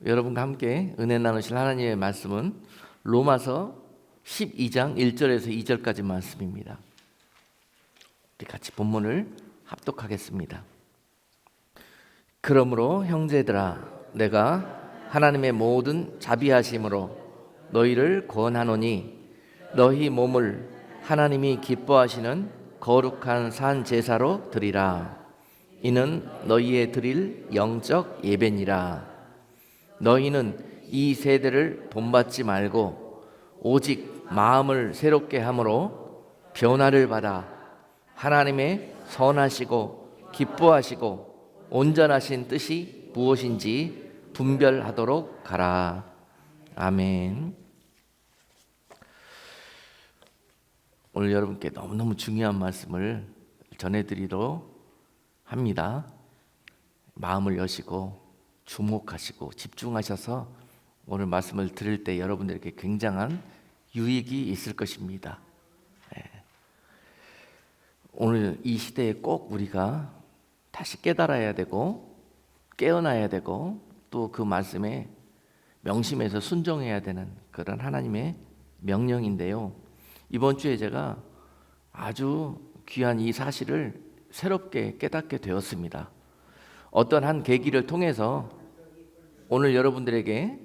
여러분과 함께 은혜 나누실 하나님의 말씀은 로마서 12장 1절에서 2절까지 말씀입니다. 우리 같이 본문을 합독하겠습니다. 그러므로 형제들아, 내가 하나님의 모든 자비하심으로 너희를 권하노니 너희 몸을 하나님이 기뻐하시는 거룩한 산 제사로 드리라. 이는 너희의 드릴 영적 예배니라. 너희는 이 세대를 본받지 말고 오직 마음을 새롭게 함으로 변화를 받아 하나님의 선하시고 기뻐하시고 온전하신 뜻이 무엇인지 분별하도록 하라. 아멘. 오늘 여러분께 너무너무 중요한 말씀을 전해드리러 합니다. 마음을 여시고 주목하시고 집중하셔서 오늘 말씀을 들을 때 여러분들에게 굉장한 유익이 있을 것입니다. 오늘 이 시대에 꼭 우리가 다시 깨달아야 되고 깨어나야 되고 또 그 말씀에 명심해서 순종해야 되는 그런 하나님의 명령인데요. 이번 주에 제가 아주 귀한 이 사실을 새롭게 깨닫게 되었습니다. 어떤 한 계기를 통해서 오늘 여러분들에게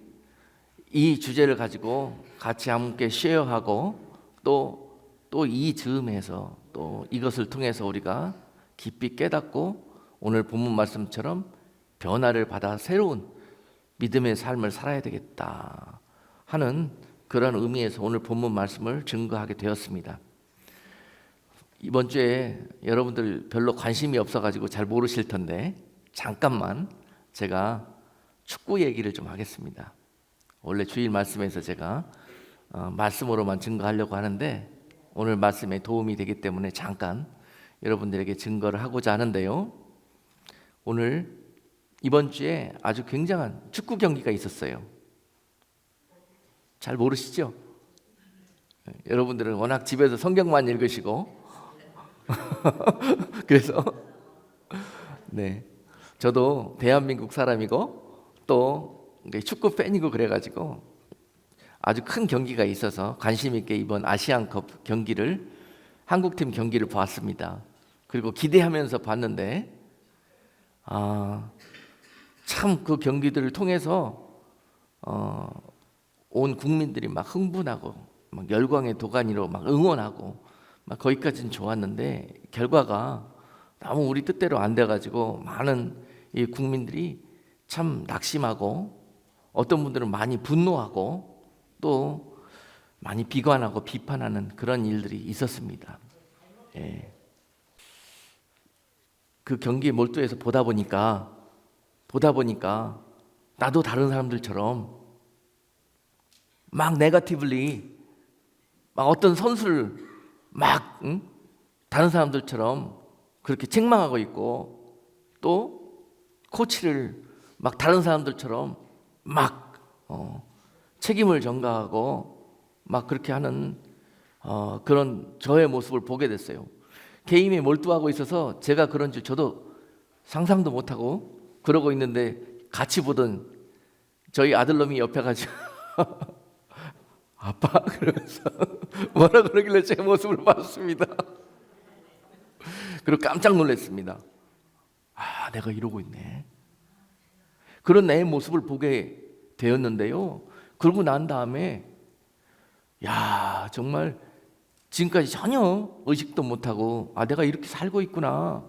이 주제를 가지고 같이 함께 쉐어하고 또 이 즈음에서 또 이것을 통해서 우리가 깊이 깨닫고 오늘 본문 말씀처럼 변화를 받아 새로운 믿음의 삶을 살아야 되겠다 하는 그런 의미에서 오늘 본문 말씀을 증거하게 되었습니다. 이번 주에 여러분들 별로 관심이 없어가지고 잘 모르실 텐데 잠깐만 제가 축구 얘기를 좀 하겠습니다. 원래 주일 말씀에서 제가 말씀으로만 증거하려고 하는데 오늘 말씀에 도움이 되기 때문에 잠깐 여러분들에게 증거를 하고자 하는데요. 오늘 이번 주에 아주 굉장한 축구 경기가 있었어요. 잘 모르시죠? 여러분들은 워낙 집에서 성경만 읽으시고 그래서 네, 저도 대한민국 사람이고 또 축구 팬이고 그래가지고 아주 큰 경기가 있어서 관심 있게 이번 아시안컵 경기를 한국팀 경기를 봤습니다. 그리고 기대하면서 봤는데 참 그 경기들을 통해서 온 국민들이 막 흥분하고 막 열광의 도가니로 막 응원하고 막 거기까지는 좋았는데 결과가 너무 우리 뜻대로 안 돼가지고 많은 이 국민들이 참 낙심하고 어떤 분들은 많이 분노하고 또 많이 비관하고 비판하는 그런 일들이 있었습니다. 예. 그 경기에 몰두해서 보다 보니까 나도 다른 사람들처럼 막 네거티블리 막 어떤 선수를 막 다른 사람들처럼 그렇게 책망하고 있고 또 코치를 막 다른 사람들처럼 막 책임을 전가하고 막 그렇게 하는 그런 저의 모습을 보게 됐어요. 게임에 몰두하고 있어서 제가 그런 줄 저도 상상도 못하고 그러고 있는데 같이 보던 저희 아들놈이 옆에 가지고 아빠 그러면서 뭐라 그러길래 제 모습을 봤습니다. 그리고 깜짝 놀랐습니다. 내가 이러고 있네. 그런 내 모습을 보게 되었는데요. 그러고 난 다음에 정말 지금까지 전혀 의식도 못하고 내가 이렇게 살고 있구나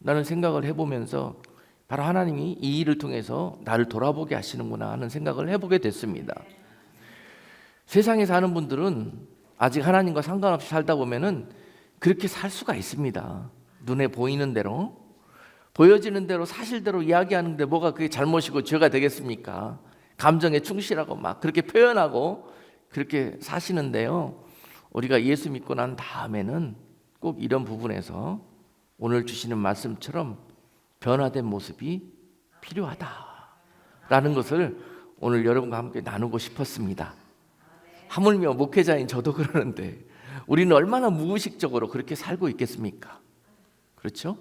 라는 생각을 해보면서 바로 하나님이 이 일을 통해서 나를 돌아보게 하시는구나 하는 생각을 해보게 됐습니다. 세상에 사는 분들은 아직 하나님과 상관없이 살다 보면은 그렇게 살 수가 있습니다. 눈에 보이는 대로 보여지는 대로 사실대로 이야기하는데 뭐가 그게 잘못이고 죄가 되겠습니까? 감정에 충실하고 막 그렇게 표현하고 그렇게 사시는데요. 우리가 예수 믿고 난 다음에는 꼭 이런 부분에서 오늘 주시는 말씀처럼 변화된 모습이 필요하다라는 것을 오늘 여러분과 함께 나누고 싶었습니다. 하물며 목회자인 저도 그러는데 우리는 얼마나 무의식적으로 그렇게 살고 있겠습니까? 그렇죠?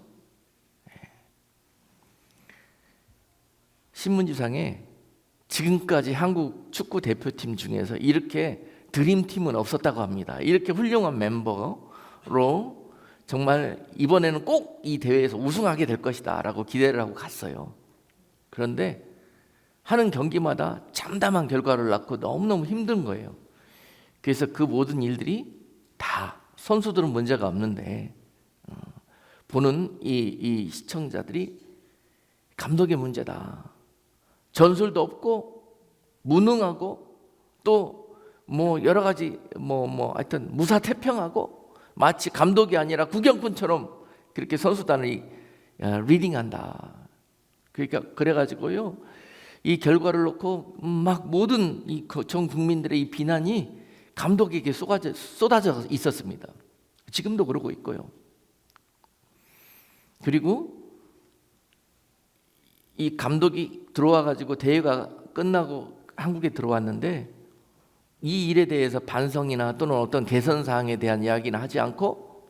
신문지상에 지금까지 한국 축구 대표팀 중에서 이렇게 드림팀은 없었다고 합니다. 이렇게 훌륭한 멤버로 정말 이번에는 꼭 이 대회에서 우승하게 될 것이다 라고 기대를 하고 갔어요. 그런데 하는 경기마다 참담한 결과를 낳고 너무너무 힘든 거예요. 그래서 그 모든 일들이 다 선수들은 문제가 없는데 보는 이 시청자들이 감독의 문제다. 전술도 없고 무능하고 또 뭐 여러 가지 하여튼 무사태평하고 마치 감독이 아니라 구경꾼처럼 그렇게 선수단을 리딩한다. 그러니까 그래가지고요 이 결과를 놓고 막 모든 이 전 국민들의 이 비난이 감독에게 쏟아져 있었습니다. 지금도 그러고 있고요. 그리고 이 감독이 들어와 가지고 대회가 끝나고 한국에 들어왔는데 이 일에 대해서 반성이나 또는 어떤 개선 사항에 대한 이야기는 하지 않고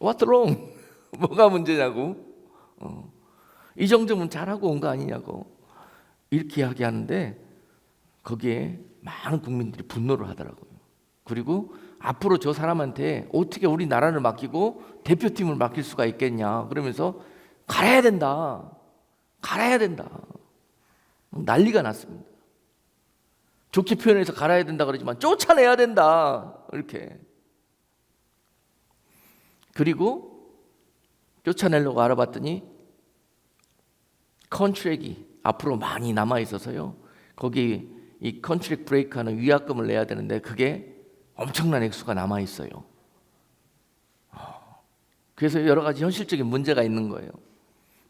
What's wrong? 뭐가 문제냐고, 이 정도면 잘하고 온 거 아니냐고 이렇게 이야기하는데 거기에 많은 국민들이 분노를 하더라고요. 그리고 앞으로 저 사람한테 어떻게 우리 나라를 맡기고 대표팀을 맡길 수가 있겠냐 그러면서 갈아야 된다. 난리가 났습니다. 좋게 표현해서 갈아야 된다 그러지만 쫓아내야 된다 이렇게. 그리고 쫓아내려고 알아봤더니 컨트랙이 앞으로 많이 남아 있어서요. 거기 이 컨트랙 브레이크하는 위약금을 내야 되는데 그게 엄청난 액수가 남아 있어요. 그래서 여러 가지 현실적인 문제가 있는 거예요.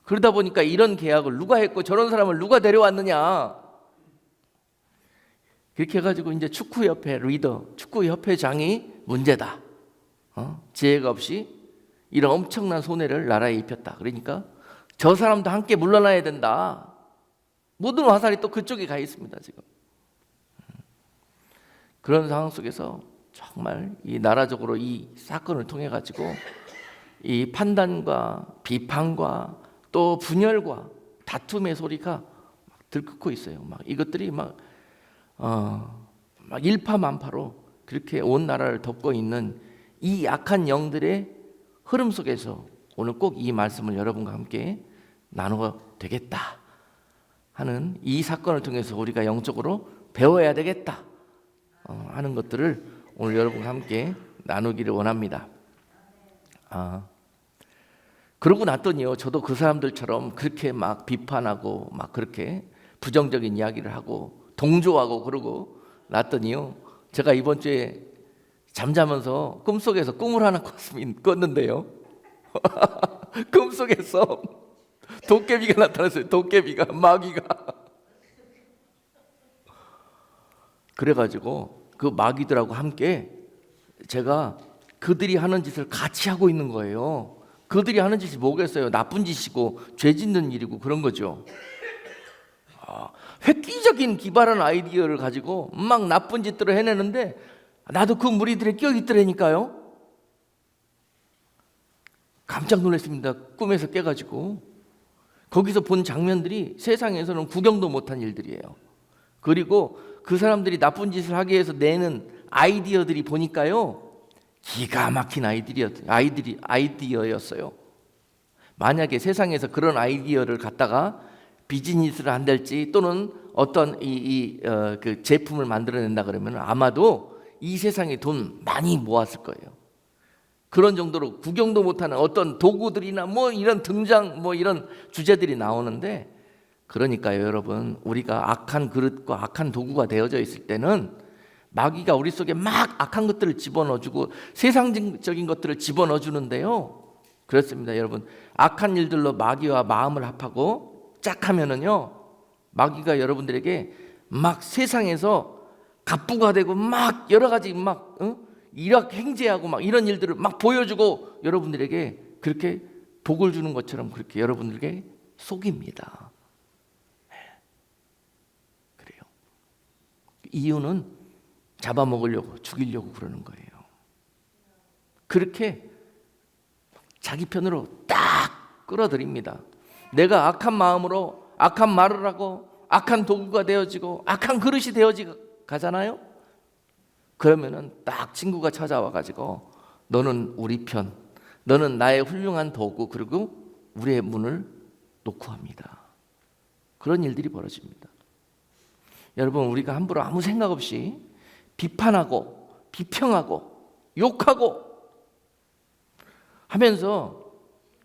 그러다 보니까 이런 계약을 누가 했고 저런 사람을 누가 데려왔느냐. 그렇게 해가지고 이제 축구협회 리더, 축구협회장이 문제다. 지혜가 없이 이런 엄청난 손해를 나라에 입혔다. 그러니까 저 사람도 함께 물러나야 된다. 모든 화살이 또 그쪽에 가 있습니다. 지금 그런 상황 속에서 정말 이 나라적으로 이 사건을 통해 가지고 이 판단과 비판과 또 분열과 다툼의 소리가 막 들끓고 있어요. 막 이것들이 막 일파만파로 그렇게 온 나라를 덮고 있는 이 악한 영들의 흐름 속에서 오늘 꼭 이 말씀을 여러분과 함께 나누어 되겠다 하는 이 사건을 통해서 우리가 영적으로 배워야 되겠다 하는 것들을 오늘 여러분과 함께 나누기를 원합니다. 그러고 났더니요 저도 그 사람들처럼 그렇게 막 비판하고 막 그렇게 부정적인 이야기를 하고 동조하고 그러고 났더니요 제가 이번 주에 잠자면서 꿈속에서 꿈을 하나 꿨는데요 꿈속에서 도깨비가 나타났어요. 도깨비가, 마귀가. 그래가지고 그 마귀들하고 함께 제가 그들이 하는 짓을 같이 하고 있는 거예요. 그들이 하는 짓이 뭐겠어요? 나쁜 짓이고 죄 짓는 일이고 그런 거죠. 획기적인 기발한 아이디어를 가지고 막 나쁜 짓들을 해내는데 나도 그 무리들에 껴있더라니까요. 깜짝 놀랐습니다. 꿈에서 깨가지고 거기서 본 장면들이 세상에서는 구경도 못한 일들이에요. 그리고 그 사람들이 나쁜 짓을 하기 위해서 내는 아이디어들이 보니까요 기가 막힌 아이디어였어요. 만약에 세상에서 그런 아이디어를 갖다가 비즈니스를 한달지 또는 어떤 그 제품을 만들어낸다 그러면 아마도 이 세상에 돈 많이 모았을 거예요. 그런 정도로 구경도 못하는 어떤 도구들이나 뭐 이런 등장 뭐 이런 주제들이 나오는데, 그러니까요 여러분, 우리가 악한 그릇과 악한 도구가 되어져 있을 때는 마귀가 우리 속에 막 악한 것들을 집어넣어주고 세상적인 것들을 집어넣어주는데요, 그렇습니다 여러분. 악한 일들로 마귀와 마음을 합하고 짝 하면은요 마귀가 여러분들에게 막 세상에서 갑부가 되고 막 여러 가지 막 일확행제하고 막 이런 일들을 막 보여주고 여러분들에게 그렇게 복을 주는 것처럼 그렇게 여러분들에게 속입니다. 그래요. 이유는 잡아먹으려고 죽이려고 그러는 거예요. 그렇게 자기 편으로 딱 끌어들입니다. 내가 악한 마음으로 악한 말을 하고 악한 도구가 되어지고 악한 그릇이 되어지 가잖아요. 그러면은 딱 친구가 찾아와 가지고 너는 우리 편, 너는 나의 훌륭한 도구, 그리고 우리의 문을 놓고 합니다. 그런 일들이 벌어집니다. 여러분, 우리가 함부로 아무 생각 없이 비판하고 비평하고 욕하고 하면서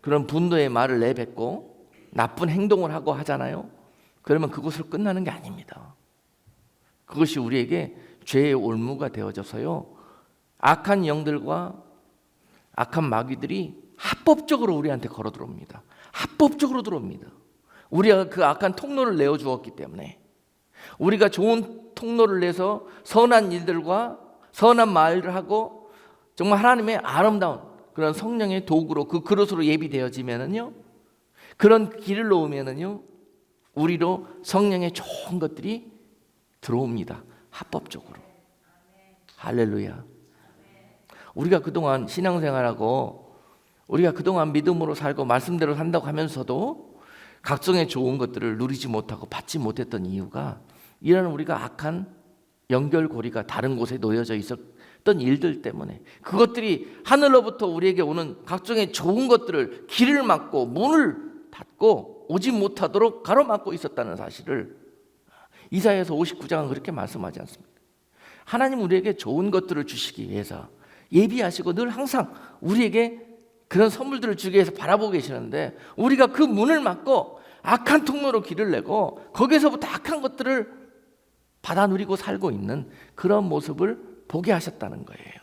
그런 분노의 말을 내뱉고 나쁜 행동을 하고 하잖아요. 그러면 그것으로 끝나는 게 아닙니다. 그것이 우리에게 죄의 올무가 되어져서요, 악한 영들과 악한 마귀들이 합법적으로 우리한테 걸어 들어옵니다. 합법적으로 들어옵니다. 우리가 그 악한 통로를 내어주었기 때문에, 우리가 좋은 통로를 내서 선한 일들과 선한 말을 하고 정말 하나님의 아름다운 그런 성령의 도구로 그 그릇으로 예비되어지면은요, 그런 길을 놓으면은요, 우리로 성령의 좋은 것들이 들어옵니다. 합법적으로. 할렐루야. 우리가 그동안 신앙생활하고 우리가 그동안 믿음으로 살고 말씀대로 산다고 하면서도 각종의 좋은 것들을 누리지 못하고 받지 못했던 이유가, 이런 우리가 악한 연결고리가 다른 곳에 놓여져 있었던 일들 때문에, 그것들이 하늘로부터 우리에게 오는 각종의 좋은 것들을 길을 막고 문을 닫고 오지 못하도록 가로막고 있었다는 사실을 이사야서 59장은 그렇게 말씀하지 않습니까? 하나님 우리에게 좋은 것들을 주시기 위해서 예비하시고 늘 항상 우리에게 그런 선물들을 주기 위해서 바라보고 계시는데, 우리가 그 문을 막고 악한 통로로 길을 내고 거기서부터 악한 것들을 받아 누리고 살고 있는 그런 모습을 보게 하셨다는 거예요.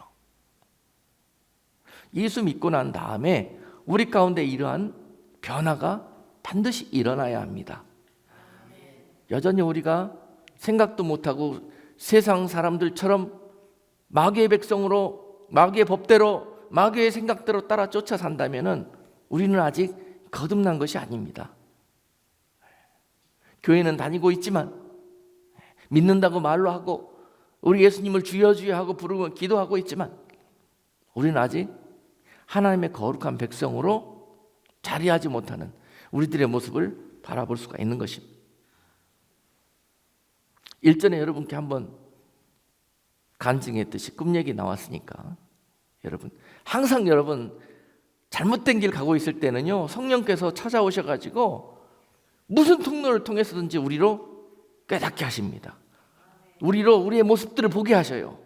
예수 믿고 난 다음에 우리 가운데 이러한 변화가 반드시 일어나야 합니다. 여전히 우리가 생각도 못하고 세상 사람들처럼 마귀의 백성으로, 마귀의 법대로, 마귀의 생각대로 따라 쫓아 산다면은 우리는 아직 거듭난 것이 아닙니다. 교회는 다니고 있지만, 믿는다고 말로 하고 우리 예수님을 주여 주여 하고 부르고 기도하고 있지만, 우리는 아직 하나님의 거룩한 백성으로 자리하지 못하는 우리들의 모습을 바라볼 수가 있는 것입니다. 일전에 여러분께 한번 간증했듯이 꿈 얘기 나왔으니까, 여러분 항상 여러분 잘못된 길 가고 있을 때는요, 성령께서 찾아오셔가지고 무슨 통로를 통해서든지 우리로 깨닫게 하십니다. 우리로 우리의 모습들을 보게 하셔요.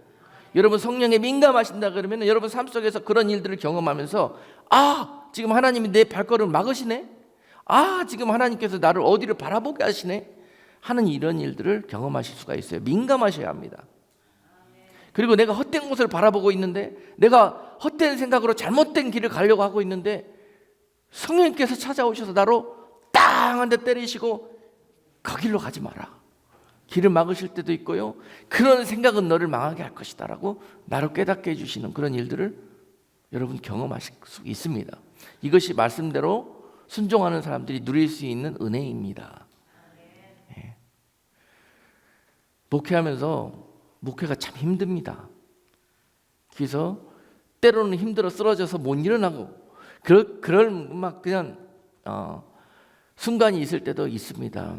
여러분 성령에 민감하신다 그러면 여러분 삶 속에서 그런 일들을 경험하면서, 아, 지금 하나님이 내 발걸음을 막으시네, 아, 지금 하나님께서 나를 어디를 바라보게 하시네 하는 이런 일들을 경험하실 수가 있어요. 민감하셔야 합니다. 그리고 내가 헛된 곳을 바라보고 있는데, 내가 헛된 생각으로 잘못된 길을 가려고 하고 있는데, 성령께서 찾아오셔서 나로 땅 한 대 때리시고 그 길로 가지 마라, 길을 막으실 때도 있고요, 그런 생각은 너를 망하게 할 것이다 라고 나로 깨닫게 해주시는 그런 일들을 여러분 경험하실 수 있습니다. 이것이 말씀대로 순종하는 사람들이 누릴 수 있는 은혜입니다. 예. 목회하면서 목회가 참 힘듭니다. 그래서 때로는 힘들어 쓰러져서 못 일어나고 그럴 막 그냥 순간이 있을 때도 있습니다.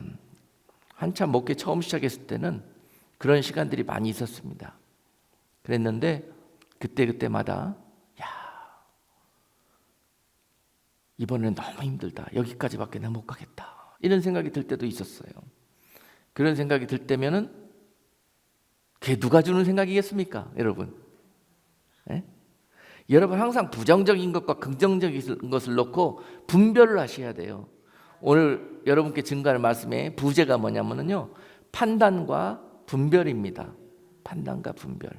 한참 목회 처음 시작했을 때는 그런 시간들이 많이 있었습니다. 그랬는데 그때마다 이번에는 너무 힘들다, 여기까지밖에 내가 못 가겠다, 이런 생각이 들 때도 있었어요. 그런 생각이 들 때면은 그게 누가 주는 생각이겠습니까, 여러분? 예? 여러분 항상 부정적인 것과 긍정적인 것을 놓고 분별을 하셔야 돼요. 오늘 여러분께 증거할 말씀의 부제가 뭐냐면요, 판단과 분별입니다. 판단과 분별.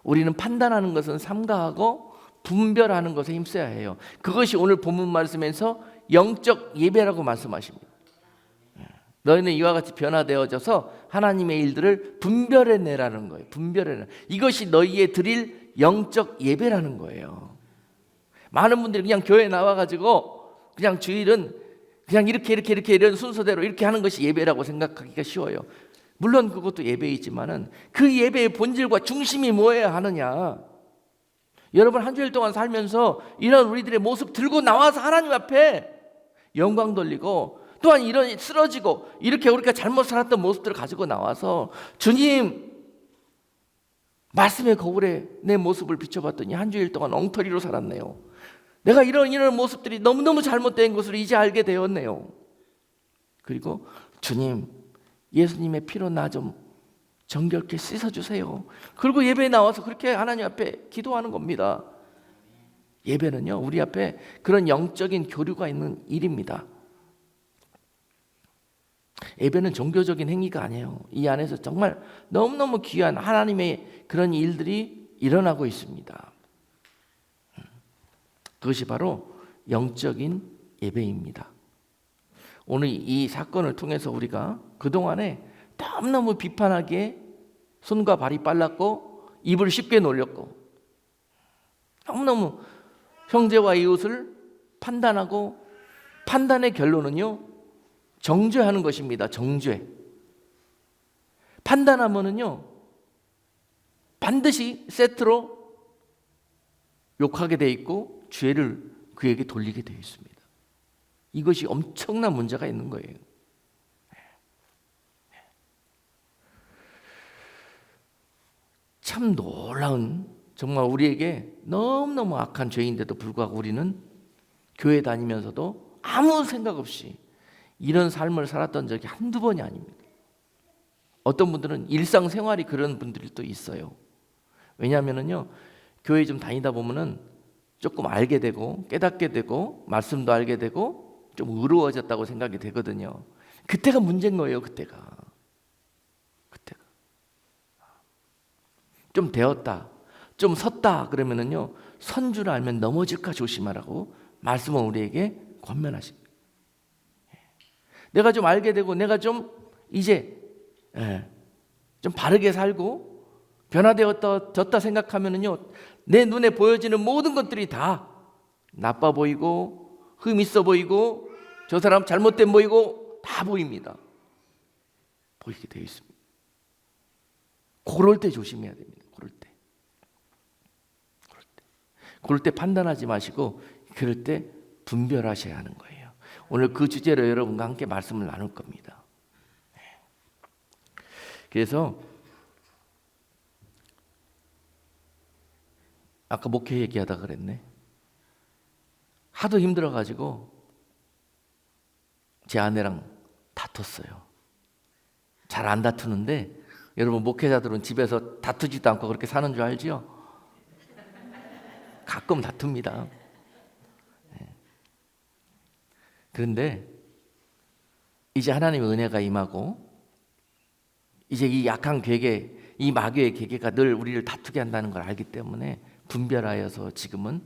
우리는 판단하는 것은 삼가하고 분별하는 것에 힘써야 해요. 그것이 오늘 본문 말씀에서 영적 예배라고 말씀하십니다. 너희는 이와 같이 변화되어져서 하나님의 일들을 분별해내라는 거예요. 분별해내. 이것이 너희의 드릴 영적 예배라는 거예요. 많은 분들이 그냥 교회에 나와가지고 그냥 주일은 그냥 이렇게 이런 순서대로 이렇게 하는 것이 예배라고 생각하기가 쉬워요. 물론 그것도 예배이지만은 그 예배의 본질과 중심이 뭐여야 하느냐. 여러분 한 주일 동안 살면서 이런 우리들의 모습 들고 나와서 하나님 앞에 영광 돌리고 또한 이런 쓰러지고 이렇게 우리가 잘못 살았던 모습들을 가지고 나와서 주님 말씀의 거울에 내 모습을 비춰봤더니 한 주일 동안 엉터리로 살았네요. 내가 이런 모습들이 너무너무 잘못된 것을 이제 알게 되었네요. 그리고 주님 예수님의 피로 나 좀 정결케 씻어주세요. 그리고 예배에 나와서 그렇게 하나님 앞에 기도하는 겁니다. 예배는요 우리 앞에 그런 영적인 교류가 있는 일입니다. 예배는 종교적인 행위가 아니에요. 이 안에서 정말 너무너무 귀한 하나님의 그런 일들이 일어나고 있습니다. 그것이 바로 영적인 예배입니다. 오늘 이 사건을 통해서 우리가 그동안에 너무너무 비판하기에 손과 발이 빨랐고 입을 쉽게 놀렸고 너무너무 형제와 이웃을 판단하고 판단의 결론은요 정죄하는 것입니다. 정죄. 판단하면은요 반드시 세트로 욕하게 돼 있고 죄를 그에게 돌리게 되어 있습니다. 이것이 엄청난 문제가 있는 거예요. 참 놀라운 정말 우리에게 너무너무 악한 죄인데도 불구하고 우리는 교회 다니면서도 아무 생각 없이 이런 삶을 살았던 적이 한두 번이 아닙니다. 어떤 분들은 일상생활이 그런 분들이 또 있어요. 왜냐하면요 교회 좀 다니다 보면은 조금 알게 되고 깨닫게 되고 말씀도 알게 되고 좀 의로워졌다고 생각이 되거든요. 그때가 문제인 거예요. 그때가 좀 되었다 좀 섰다 그러면은요 선 줄 알면 넘어질까 조심하라고 말씀은 우리에게 권면하십니다. 내가 좀 알게 되고 내가 좀 이제 좀 바르게 살고 변화되었다 생각하면은요 내 눈에 보여지는 모든 것들이 다 나빠 보이고 흠 있어 보이고 저 사람 잘못된 보이고 다 보입니다. 보이게 되어 있습니다. 그럴 때 조심해야 됩니다. 그럴 때 판단하지 마시고 그럴 때 분별하셔야 하는 거예요. 오늘 그 주제로 여러분과 함께 말씀을 나눌 겁니다. 그래서 아까 목회 얘기하다 그랬네. 하도 힘들어가지고 제 아내랑 다퉜어요. 잘 안 다투는데 여러분 목회자들은 집에서 다투지도 않고 그렇게 사는 줄 알지요? 가끔 다툽니다. 그런데 이제 하나님의 은혜가 임하고 이제 이 약한 괴계, 이 마귀의 괴계가 늘 우리를 다투게 한다는 걸 알기 때문에 분별하여서 지금은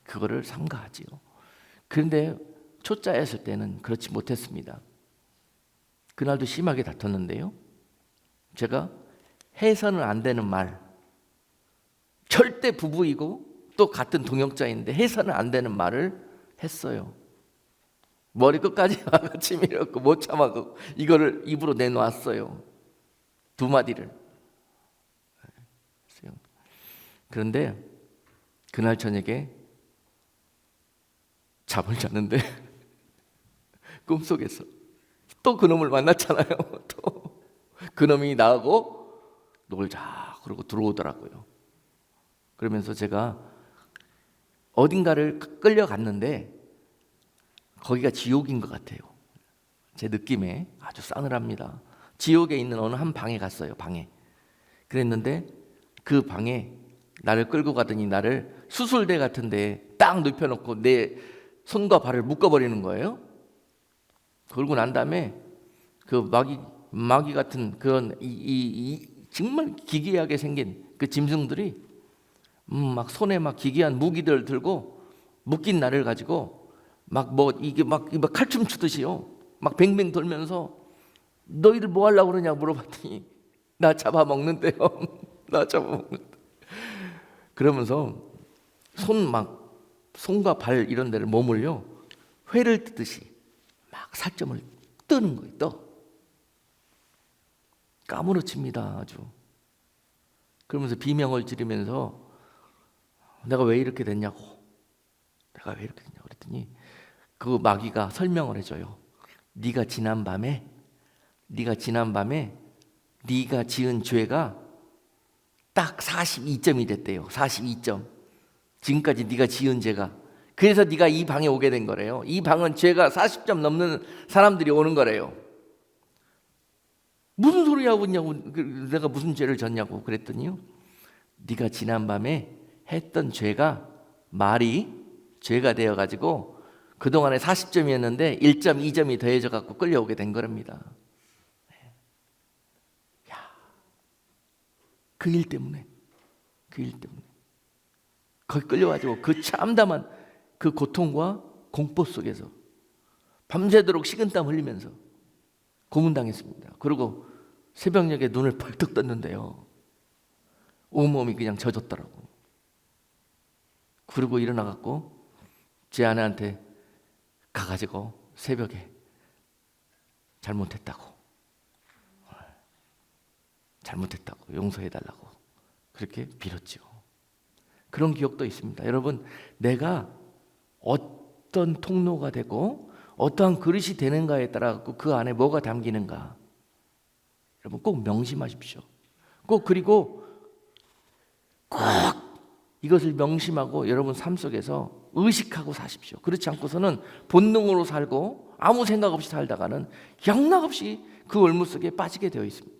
그거를 삼가하지요. 그런데 초짜였을 때는 그렇지 못했습니다. 그날도 심하게 다퉜는데요. 제가 해서는 안 되는 말, 절대 부부이고 또 같은 동역자인데 해서는 안 되는 말을 했어요. 머리 끝까지 같이 밀었고 못 참아고 이거를 입으로 내놓았어요. 두 마디를. 그런데 그날 저녁에 잠을 잤는데 꿈속에서 또 그놈을 만났잖아요. 또 그놈이 나하고 놀자 그러고 들어오더라고요. 그러면서 제가 어딘가를 끌려갔는데 거기가 지옥인 것 같아요. 제 느낌에 아주 싸늘합니다. 지옥에 있는 어느 한 방에 갔어요. 방에. 그랬는데 그 방에 나를 끌고 가더니 나를 수술대 같은 데에 딱 눕혀놓고 내 손과 발을 묶어버리는 거예요. 그러고 난 다음에 그 마귀 같은 그런 정말 기괴하게 생긴 그 짐승들이 막 손에 막 기괴한 무기들 들고 묶인 나를 가지고 막 이게 칼춤 추듯이요. 막 뱅뱅 돌면서 너희들 뭐 하려고 그러냐 물어봤더니 나 잡아먹는데요. 나 잡아먹는데. 그러면서 손과 발 이런 데를 몸을요 회를 뜨듯이 막 살점을 뜨는 거예요. 까무러칩니다. 아주. 그러면서 비명을 지르면서 내가 왜 이렇게 됐냐고 그랬더니 그 마귀가 설명을 해줘요. 네가 지난 밤에 네가 지은 죄가 딱 42점이 됐대요. 42점. 지금까지 네가 지은 죄가. 그래서 네가 이 방에 오게 된 거래요. 이 방은 죄가 40점 넘는 사람들이 오는 거래요. 무슨 소리 하고 있냐고, 내가 무슨 죄를 졌냐고 그랬더니요, 네가 지난밤에 했던 죄가 말이 죄가 되어가지고 그동안에 40점이었는데 1점, 2점이 더해져 갖고 끌려오게 된 겁니다. 그 일 때문에 거기 끌려가지고 그 참담한 그 고통과 공포 속에서 밤새도록 식은땀 흘리면서 고문당했습니다. 그리고 새벽녘에 눈을 벌떡 떴는데요, 온몸이 그냥 젖었더라고. 그리고 일어나갖고 제 아내한테 가가지고 새벽에 잘못했다고 용서해달라고 그렇게 빌었죠. 그런 기억도 있습니다. 여러분, 내가 어떤 통로가 되고 어떠한 그릇이 되는가에 따라 그 안에 뭐가 담기는가, 여러분 꼭 명심하십시오. 그리고 꼭 이것을 명심하고 여러분 삶 속에서 의식하고 사십시오. 그렇지 않고서는 본능으로 살고 아무 생각 없이 살다가는 영락없이 그 올무 속에 빠지게 되어 있습니다.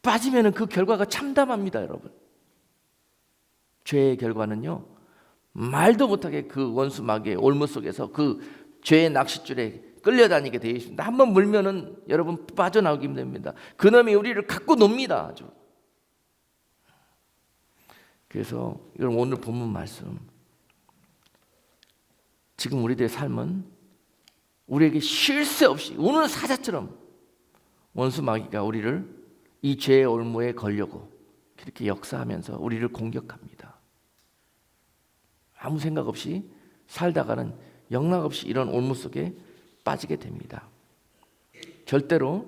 빠지면 그 결과가 참담합니다. 여러분, 죄의 결과는요, 말도 못하게 그 원수 마귀의 올무 속에서 그 죄의 낚싯줄에 끌려다니게 되어 있습니다. 한번 물면은 여러분 빠져나오기 힘듭니다. 그놈이 우리를 갖고 놉니다. 아주. 그래서 여러분, 오늘 본문 말씀, 지금 우리들의 삶은 우리에게 쉴 새 없이 우는 사자처럼 원수 마귀가 우리를 이 죄의 올무에 걸려고 그렇게 역사하면서 우리를 공격합니다. 아무 생각 없이 살다가는 영락없이 이런 올무 속에 빠지게 됩니다. 절대로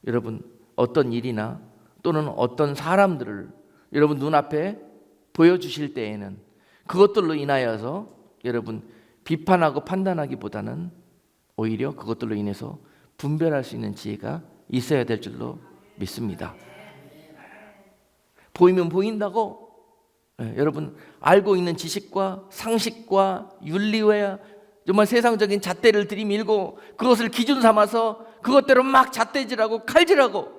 여러분 어떤 일이나 또는 어떤 사람들을 여러분 눈앞에 보여주실 때에는 그것들로 인하여서 여러분 비판하고 판단하기보다는 오히려 그것들로 인해서 분별할 수 있는 지혜가 있어야 될 줄로 믿습니다. 보이면 보인다고 여러분 알고 있는 지식과 상식과 윤리와 정말 세상적인 잣대를 들이밀고 그것을 기준 삼아서 그것대로 막 잣대질하고 칼질하고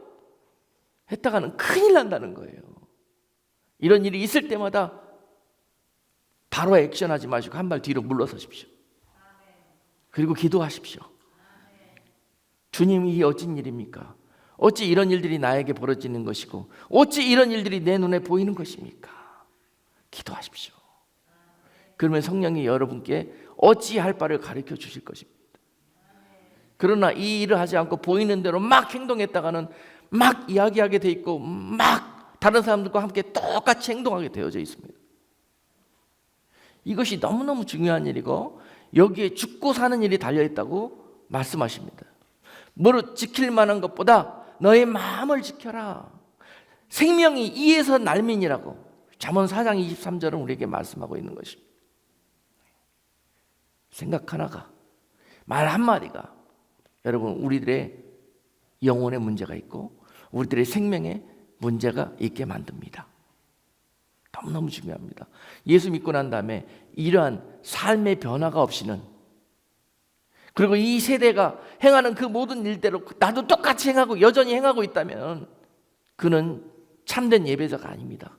했다가는 큰일 난다는 거예요. 이런 일이 있을 때마다 바로 액션하지 마시고 한 발 뒤로 물러서십시오. 그리고 기도하십시오. 주님, 이게 어찌 일입니까? 어찌 이런 일들이 나에게 벌어지는 것이고 어찌 이런 일들이 내 눈에 보이는 것입니까? 기도하십시오. 그러면 성령이 여러분께 어찌할 바를 가르쳐 주실 것입니다. 그러나 이 일을 하지 않고 보이는 대로 막 행동했다가는 막 이야기하게 돼 있고 막 다른 사람들과 함께 똑같이 행동하게 되어져 있습니다. 이것이 너무너무 중요한 일이고 여기에 죽고 사는 일이 달려있다고 말씀하십니다. 무릇 지킬 만한 것보다 너의 마음을 지켜라. 생명이 이에서 날민이라고 잠언 4장 23절은 우리에게 말씀하고 있는 것입니다. 생각 하나가, 말 한마디가 여러분 우리들의 영혼에 문제가 있고 우리들의 생명에 문제가 있게 만듭니다. 너무너무 중요합니다. 예수 믿고 난 다음에 이러한 삶의 변화가 없이는, 그리고 이 세대가 행하는 그 모든 일대로 나도 똑같이 행하고 여전히 행하고 있다면 그는 참된 예배자가 아닙니다.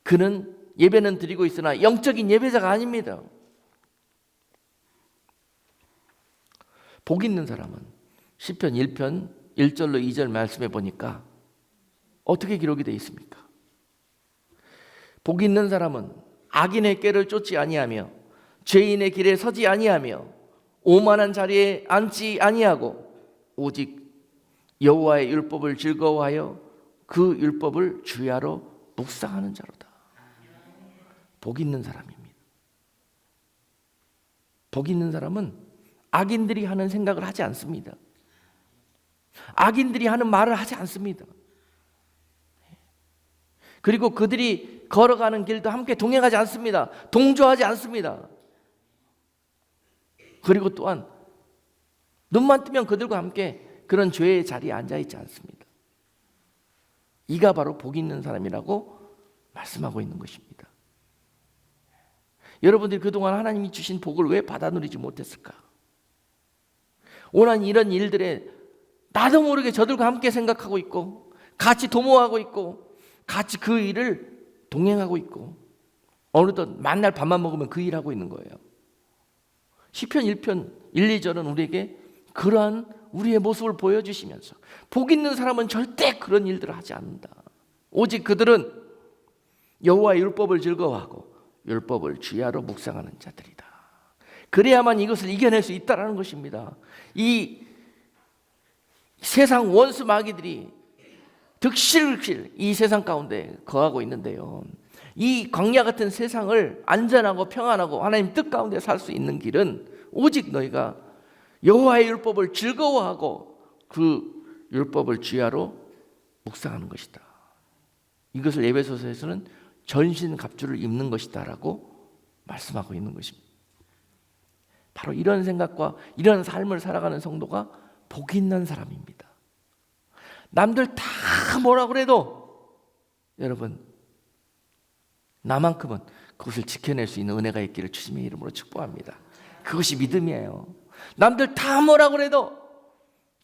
그는 예배는 드리고 있으나 영적인 예배자가 아닙니다. 복 있는 사람은 시편 1편 1절로 2절 말씀해 보니까 어떻게 기록이 되어 있습니까? 복 있는 사람은 악인의 꾀를 쫓지 아니하며 죄인의 길에 서지 아니하며 오만한 자리에 앉지 아니하고 오직 여호와의 율법을 즐거워하여 그 율법을 주야로 묵상하는 자로다. 복 있는 사람입니다. 복 있는 사람은 악인들이 하는 생각을 하지 않습니다. 악인들이 하는 말을 하지 않습니다. 그리고 그들이 걸어가는 길도 함께 동행하지 않습니다. 동조하지 않습니다. 그리고 또한 눈만 뜨면 그들과 함께 그런 죄의 자리에 앉아있지 않습니다. 이가 바로 복 있는 사람이라고 말씀하고 있는 것입니다. 여러분들이 그동안 하나님이 주신 복을 왜 받아 누리지 못했을까? 오늘 이런 일들에 나도 모르게 저들과 함께 생각하고 있고 같이 도모하고 있고 같이 그 일을 동행하고 있고 어느덧 만날 밥만 먹으면 그 일하고 있는 거예요. 시편 1편 1, 2절은 우리에게 그러한 우리의 모습을 보여주시면서 복 있는 사람은 절대 그런 일들을 하지 않는다. 오직 그들은 여호와의 율법을 즐거워하고 율법을 주야로 묵상하는 자들이다. 그래야만 이것을 이겨낼 수 있다는 것입니다. 이 세상 원수 마귀들이 득실득실 이 세상 가운데 거하고 있는데요, 이 광야 같은 세상을 안전하고 평안하고 하나님 뜻 가운데 살 수 있는 길은 오직 너희가 여호와의 율법을 즐거워하고 그 율법을 주야로 묵상하는 것이다. 이것을 에베소서에서는 전신갑주를 입는 것이다 라고 말씀하고 있는 것입니다. 바로 이런 생각과 이런 삶을 살아가는 성도가 복 있는 사람입니다. 남들 다 뭐라 그래도 여러분 나만큼은 그것을 지켜낼 수 있는 은혜가 있기를 주님의 이름으로 축복합니다. 그것이 믿음이에요. 남들 다 뭐라 그래도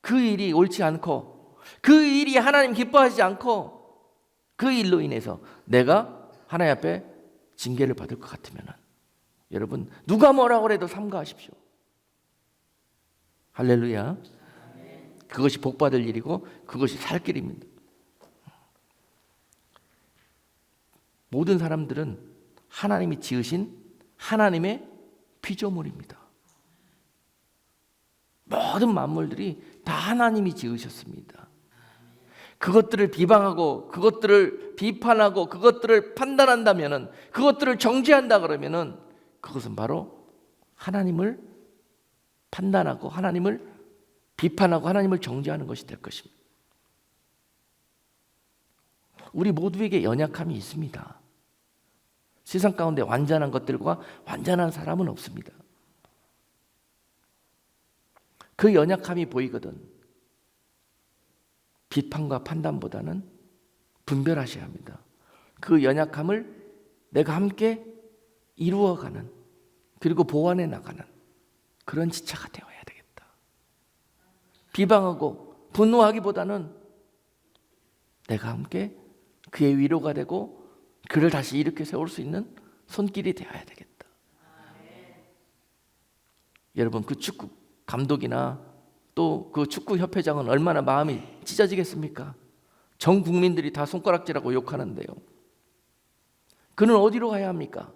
그 일이 옳지 않고 그 일이 하나님 기뻐하지 않고 그 일로 인해서 내가 하나님 앞에 징계를 받을 것 같으면 여러분 누가 뭐라 그래도 삼가하십시오. 할렐루야. 그것이 복받을 일이고 그것이 살 길입니다. 모든 사람들은 하나님이 지으신 하나님의 피조물입니다. 모든 만물들이 다 하나님이 지으셨습니다. 그것들을 비방하고 그것들을 비판하고 그것들을 판단한다면은, 그것들을 정죄한다 그러면은 그것은 바로 하나님을 판단하고 하나님을 비판하고 하나님을 정죄하는 것이 될 것입니다. 우리 모두에게 연약함이 있습니다. 세상 가운데 완전한 것들과 완전한 사람은 없습니다. 그 연약함이 보이거든 비판과 판단보다는 분별하셔야 합니다. 그 연약함을 내가 함께 이루어가는, 그리고 보완해 나가는 그런 지체가 되어야 되겠다. 비방하고 분노하기보다는 내가 함께 그의 위로가 되고 그를 다시 일으켜 세울 수 있는 손길이 되어야 되겠다. 여러분 그 축구 감독이나 또 그 축구 협회장은 얼마나 마음이 찢어지겠습니까? 전 국민들이 다 손가락질하고 욕하는데요. 그는 어디로 가야 합니까?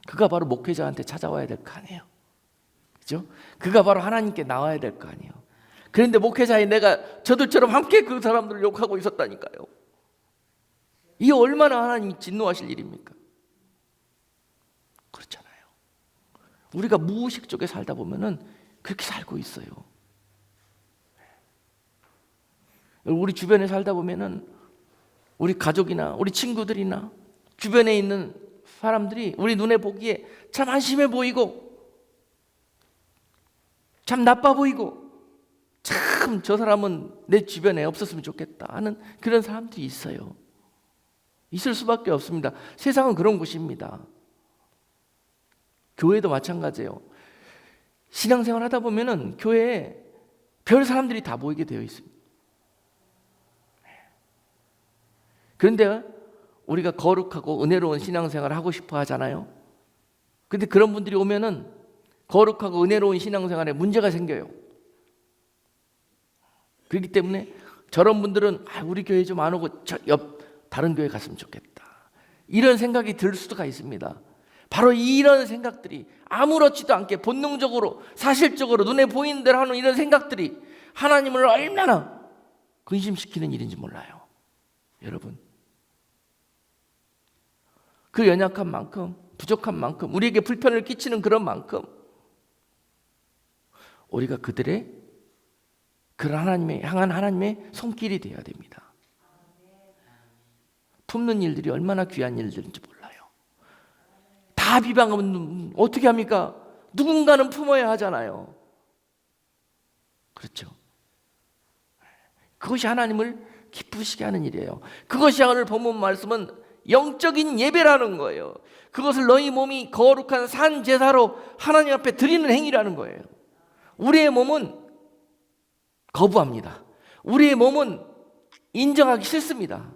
그가 바로 목회자한테 찾아와야 될 거 아니에요. 그죠? 그가 바로 하나님께 나와야 될 거 아니에요. 그런데 목회자인 내가 저들처럼 함께 그 사람들을 욕하고 있었다니까요. 이게 얼마나 하나님이 진노하실 일입니까? 그렇잖아요. 우리가 무의식적에 살다 보면은 그렇게 살고 있어요. 우리 주변에 살다 보면은 우리 가족이나 우리 친구들이나 주변에 있는 사람들이 우리 눈에 보기에 참 한심해 보이고 참 나빠 보이고 참 저 사람은 내 주변에 없었으면 좋겠다 하는 그런 사람들이 있어요. 있을 수밖에 없습니다. 세상은 그런 곳입니다. 교회도 마찬가지예요. 신앙생활 하다 보면은 교회에 별 사람들이 다 모이게 되어 있습니다. 그런데 우리가 거룩하고 은혜로운 신앙생활을 하고 싶어 하잖아요. 그런데 그런 분들이 오면은 거룩하고 은혜로운 신앙생활에 문제가 생겨요. 그렇기 때문에 저런 분들은 우리 교회 좀 안 오고 저 옆 다른 교회 갔으면 좋겠다, 이런 생각이 들 수가 있습니다. 바로 이런 생각들이 아무렇지도 않게 본능적으로 사실적으로 눈에 보이는 대로 하는 이런 생각들이 하나님을 얼마나 근심시키는 일인지 몰라요. 여러분 그 연약한 만큼, 부족한 만큼, 우리에게 불편을 끼치는 그런 만큼 우리가 그들의 그런 하나님의 향한 하나님의 손길이 되어야 됩니다. 품는 일들이 얼마나 귀한 일들인지 몰라요. 다 비방하면 어떻게 합니까? 누군가는 품어야 하잖아요. 그렇죠. 그것이 하나님을 기쁘시게 하는 일이에요. 그것이 오늘 본문 말씀은 영적인 예배라는 거예요. 그것을 너희 몸이 거룩한 산 제사로 하나님 앞에 드리는 행위라는 거예요. 우리의 몸은 거부합니다. 우리의 몸은 인정하기 싫습니다.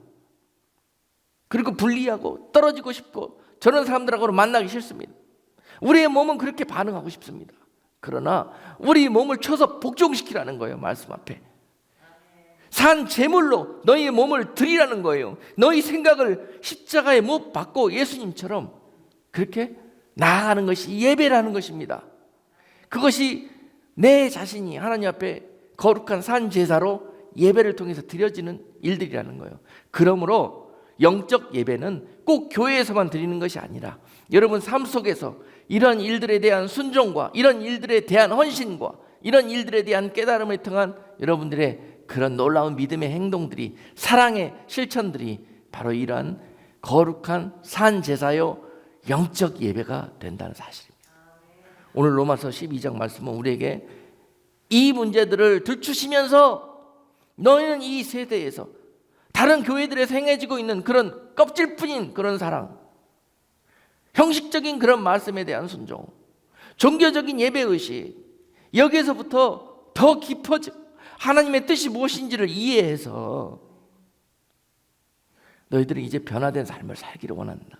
그리고 분리하고 떨어지고 싶고 저런 사람들하고는 만나기 싫습니다. 우리의 몸은 그렇게 반응하고 싶습니다. 그러나 우리 몸을 쳐서 복종시키라는 거예요. 말씀 앞에 산 제물로 너희의 몸을 드리라는 거예요. 너희 생각을 십자가에 못 박고 예수님처럼 그렇게 나아가는 것이 예배라는 것입니다. 그것이 내 자신이 하나님 앞에 거룩한 산 제사로 예배를 통해서 드려지는 일들이라는 거예요. 그러므로 영적 예배는 꼭 교회에서만 드리는 것이 아니라 여러분 삶 속에서 이런 일들에 대한 순종과 이런 일들에 대한 헌신과 이런 일들에 대한 깨달음을 통한 여러분들의 그런 놀라운 믿음의 행동들이, 사랑의 실천들이 바로 이러한 거룩한 산 제사요 영적 예배가 된다는 사실입니다. 오늘 로마서 12장 말씀은 우리에게 이 문제들을 들추시면서 너희는 이 세대에서 다른 교회들에서 행해지고 있는 그런 껍질뿐인 그런 사랑, 형식적인 그런 말씀에 대한 순종, 종교적인 예배의식, 여기에서부터 더 깊어지고 하나님의 뜻이 무엇인지를 이해해서 너희들은 이제 변화된 삶을 살기를 원한다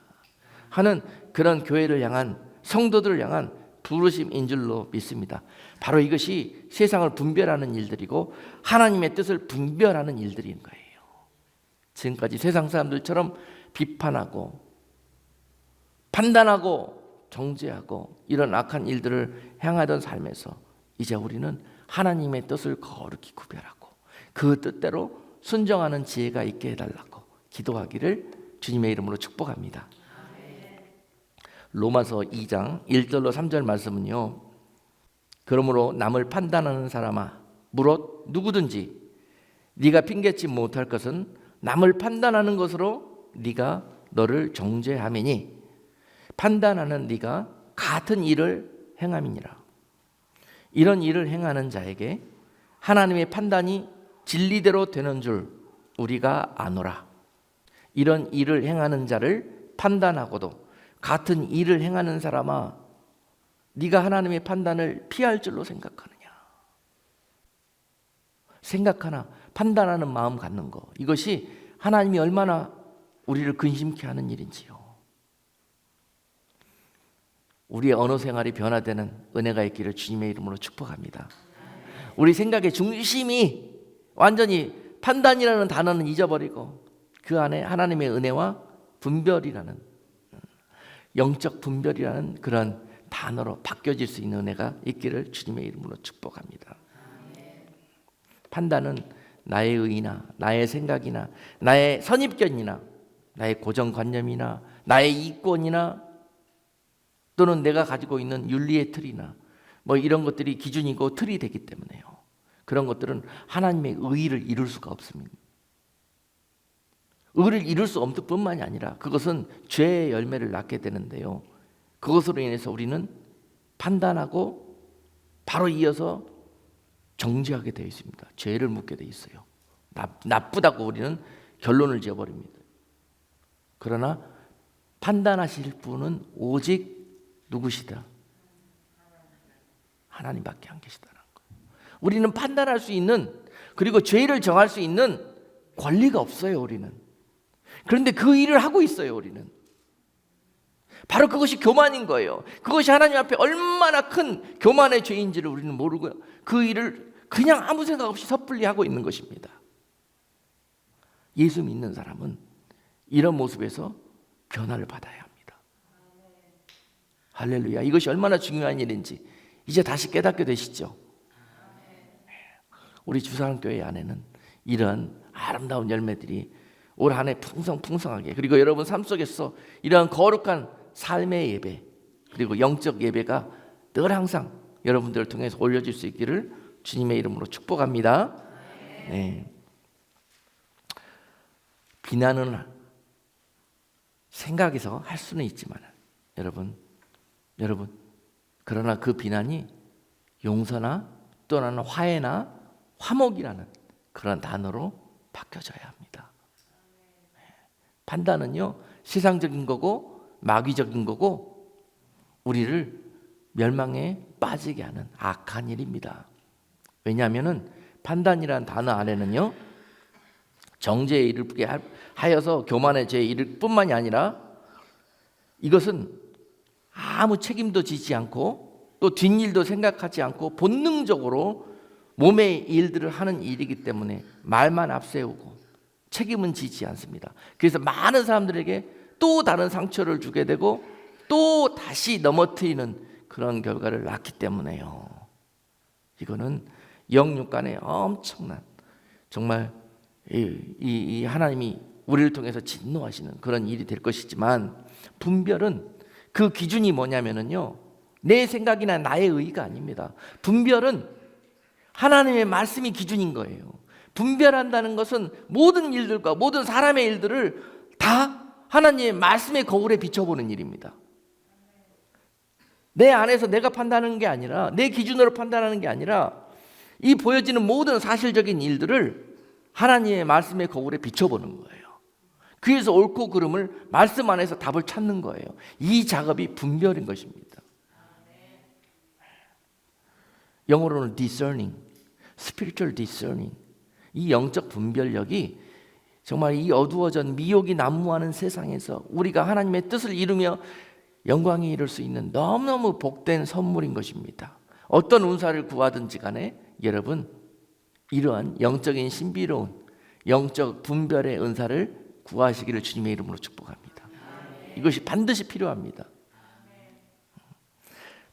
하는 그런 교회를 향한, 성도들을 향한 부르심인 줄로 믿습니다. 바로 이것이 세상을 분별하는 일들이고 하나님의 뜻을 분별하는 일들인 거예요. 지금까지 세상 사람들처럼 비판하고 판단하고 정죄하고 이런 악한 일들을 행하던 삶에서 이제 우리는 하나님의 뜻을 거룩히 구별하고 그 뜻대로 순종하는 지혜가 있게 해달라고 기도하기를 주님의 이름으로 축복합니다. 로마서 2장 1절로 3절 말씀은요, 그러므로 남을 판단하는 사람아 무릇 누구든지 네가 핑계치 못할 것은 남을 판단하는 것으로 네가 너를 정죄함이니 판단하는 네가 같은 일을 행함이니라. 이런 일을 행하는 자에게 하나님의 판단이 진리대로 되는 줄 우리가 아노라. 이런 일을 행하는 자를 판단하고도 같은 일을 행하는 사람아 네가 하나님의 판단을 피할 줄로 생각하느냐. 생각하나 판단하는 마음 갖는 거, 이것이 하나님이 얼마나 우리를 근심케 하는 일인지요. 우리의 언어 생활이 변화되는 은혜가 있기를 주님의 이름으로 축복합니다. 우리 생각의 중심이 완전히 판단이라는 단어는 잊어버리고 그 안에 하나님의 은혜와 분별이라는, 영적 분별이라는 그런 단어로 바뀌어질 수 있는 은혜가 있기를 주님의 이름으로 축복합니다. 판단은 나의 의나 나의 생각이나 나의 선입견이나 나의 고정관념이나 나의 이권이나 또는 내가 가지고 있는 윤리의 틀이나 뭐 이런 것들이 기준이고 틀이 되기 때문에요. 그런 것들은 하나님의 의를 이룰 수가 없습니다. 의를 이룰 수 없을 뿐만이 아니라 그것은 죄의 열매를 낳게 되는데요. 그것으로 인해서 우리는 판단하고 바로 이어서 정죄하게 되어 있습니다. 죄를 묻게 되어 있어요. 나쁘다고 우리는 결론을 지어버립니다. 그러나 판단하실 분은 오직 누구시다? 하나님밖에 안 계시다는 거예요. 우리는 판단할 수 있는, 그리고 죄를 정할 수 있는 권리가 없어요. 우리는. 그런데 그 일을 하고 있어요. 우리는. 바로 그것이 교만인 거예요. 그것이 하나님 앞에 얼마나 큰 교만의 죄인지를 우리는 모르고 그 일을 그냥 아무 생각 없이 섣불리 하고 있는 것입니다. 예수 믿는 사람은 이런 모습에서 변화를 받아야 합니다. 할렐루야. 이것이 얼마나 중요한 일인지 이제 다시 깨닫게 되시죠. 우리 주사랑교회 안에는 이런 아름다운 열매들이 올 한 해 풍성풍성하게, 그리고 여러분 삶 속에서 이러한 거룩한 삶의 예배, 그리고 영적 예배가 늘 항상 여러분들을 통해서 올려질 수 있기를 주님의 이름으로 축복합니다. 네. 비난은 생각에서 할 수는 있지만 여러분 그러나 그 비난이 용서나 또는 화해나 화목이라는 그런 단어로 바뀌어져야 합니다. 판단은요, 세상적인 거고 마귀적인 거고 우리를 멸망에 빠지게 하는 악한 일입니다. 왜냐하면 판단이라는 단어 안에는요, 정죄에 이르게 하여서 교만의 죄에 이를 뿐만이 아니라 이것은 아무 책임도 지지 않고 또 뒷일도 생각하지 않고 본능적으로 몸의 일들을 하는 일이기 때문에 말만 앞세우고 책임은 지지 않습니다. 그래서 많은 사람들에게 또 다른 상처를 주게 되고 또 다시 넘어뜨리는 그런 결과를 낳기 때문에요. 이거는 영육 간에 엄청난 정말 이 하나님이 우리를 통해서 진노하시는 그런 일이 될 것이지만, 분별은 그 기준이 뭐냐면요, 내 생각이나 나의 의의가 아닙니다. 분별은 하나님의 말씀이 기준인 거예요. 분별한다는 것은 모든 일들과 모든 사람의 일들을 다 하나님의 말씀의 거울에 비춰보는 일입니다. 내 안에서 내가 판단하는 게 아니라, 내 기준으로 판단하는 게 아니라 이 보여지는 모든 사실적인 일들을 하나님의 말씀의 거울에 비춰보는 거예요. 그래서 옳고 그름을 말씀 안에서 답을 찾는 거예요. 이 작업이 분별인 것입니다. 영어로는 discerning, spiritual discerning. 이 영적 분별력이 정말 이 어두워진 미혹이 난무하는 세상에서 우리가 하나님의 뜻을 이루며 영광에 이를 수 있는 너무너무 복된 선물인 것입니다. 어떤 은사를 구하든지 간에 여러분, 이러한 영적인 신비로운 영적 분별의 은사를 구하시기를 주님의 이름으로 축복합니다. 이것이 반드시 필요합니다.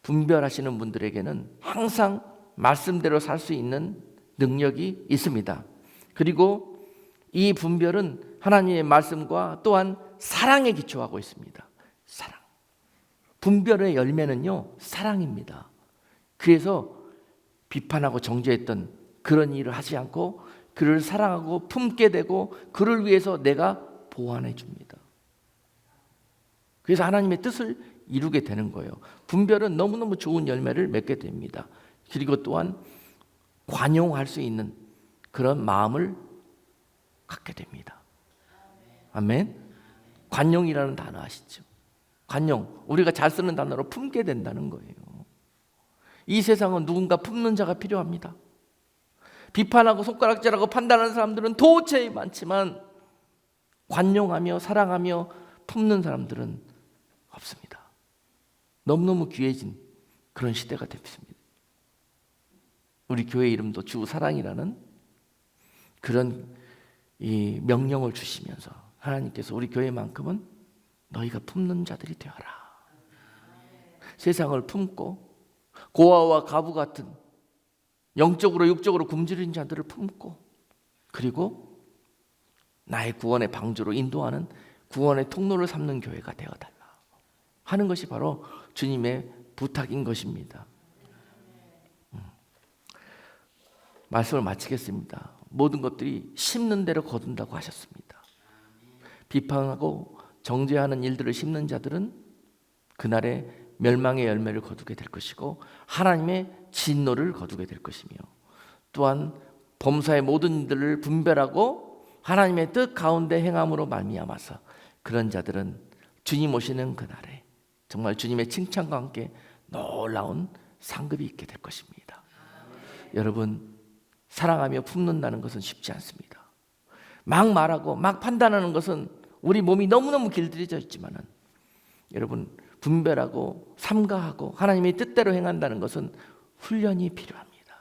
분별하시는 분들에게는 항상 말씀대로 살 수 있는 능력이 있습니다. 그리고 이 분별은 하나님의 말씀과 또한 사랑에 기초하고 있습니다. 사랑. 분별의 열매는요, 사랑입니다. 그래서 비판하고 정죄했던 그런 일을 하지 않고 그를 사랑하고 품게 되고 그를 위해서 내가 보완해 줍니다. 그래서 하나님의 뜻을 이루게 되는 거예요. 분별은 너무너무 좋은 열매를 맺게 됩니다. 그리고 또한 관용할 수 있는 그런 마음을 갖게 됩니다. 아멘. 관용이라는 단어 아시죠? 관용, 우리가 잘 쓰는 단어로 품게 된다는 거예요. 이 세상은 누군가 품는 자가 필요합니다. 비판하고 손가락질하고 판단하는 사람들은 도체에 많지만 관용하며 사랑하며 품는 사람들은 없습니다. 너무너무 귀해진 그런 시대가 됐습니다. 우리 교회 이름도 주 사랑이라는 그런 이 명령을 주시면서 하나님께서 우리 교회만큼은 너희가 품는 자들이 되어라. 세상을 품고 고아와 가부 같은 영적으로 육적으로 굶주린 자들을 품고, 그리고 나의 구원의 방주로 인도하는 구원의 통로를 삼는 교회가 되어달라 하는 것이 바로 주님의 부탁인 것입니다. 말씀을 마치겠습니다. 모든 것들이 심는 대로 거둔다고 하셨습니다. 비판하고 정죄하는 일들을 심는 자들은 그날에 멸망의 열매를 거두게 될 것이고 하나님의 진노를 거두게 될 것이며, 또한 범사의 모든 일들을 분별하고 하나님의 뜻 가운데 행함으로 말미암아서 그런 자들은 주님 오시는 그날에 정말 주님의 칭찬과 함께 놀라운 상급이 있게 될 것입니다. 여러분, 사랑하며 품는다는 것은 쉽지 않습니다. 막 말하고 막 판단하는 것은 우리 몸이 너무너무 길들여져 있지만은, 여러분, 분별하고 삼가하고 하나님의 뜻대로 행한다는 것은 훈련이 필요합니다.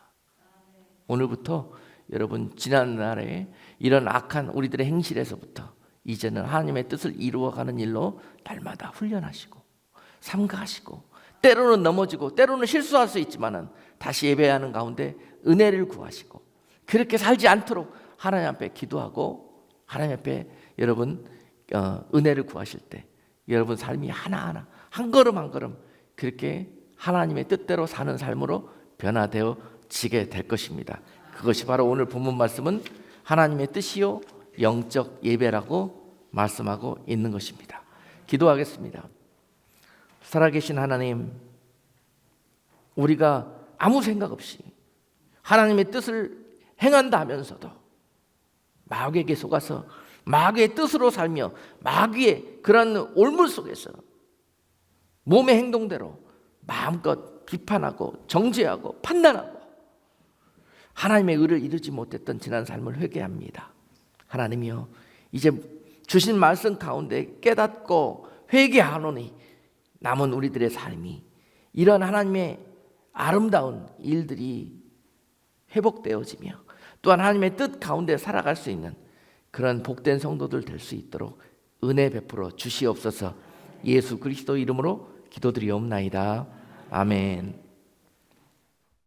오늘부터 여러분, 지난날에 이런 악한 우리들의 행실에서부터 이제는 하나님의 뜻을 이루어가는 일로 날마다 훈련하시고 삼가하시고, 때로는 넘어지고 때로는 실수할 수 있지만은 다시 예배하는 가운데 은혜를 구하시고, 그렇게 살지 않도록 하나님 앞에 기도하고 하나님 앞에 여러분 은혜를 구하실 때 여러분 삶이 하나하나 한 걸음 한 걸음 그렇게 하나님의 뜻대로 사는 삶으로 변화되어지게 될 것입니다. 그것이 바로 오늘 본문 말씀은 하나님의 뜻이요 영적 예배라고 말씀하고 있는 것입니다. 기도하겠습니다. 살아계신 하나님, 우리가 아무 생각 없이 하나님의 뜻을 행한다 하면서도 마귀에게 속아서 마귀의 뜻으로 살며 마귀의 그런 올물 속에서 몸의 행동대로 마음껏 비판하고 정죄하고 판단하고 하나님의 의를 이루지 못했던 지난 삶을 회개합니다. 하나님이여, 이제 주신 말씀 가운데 깨닫고 회개하노니 남은 우리들의 삶이 이런 하나님의 아름다운 일들이 회복되어지며 또한 하나님의 뜻 가운데 살아갈 수 있는 그런 복된 성도들 될 수 있도록 은혜 베풀어 주시옵소서. 예수 그리스도 이름으로 기도드리옵나이다. 아멘.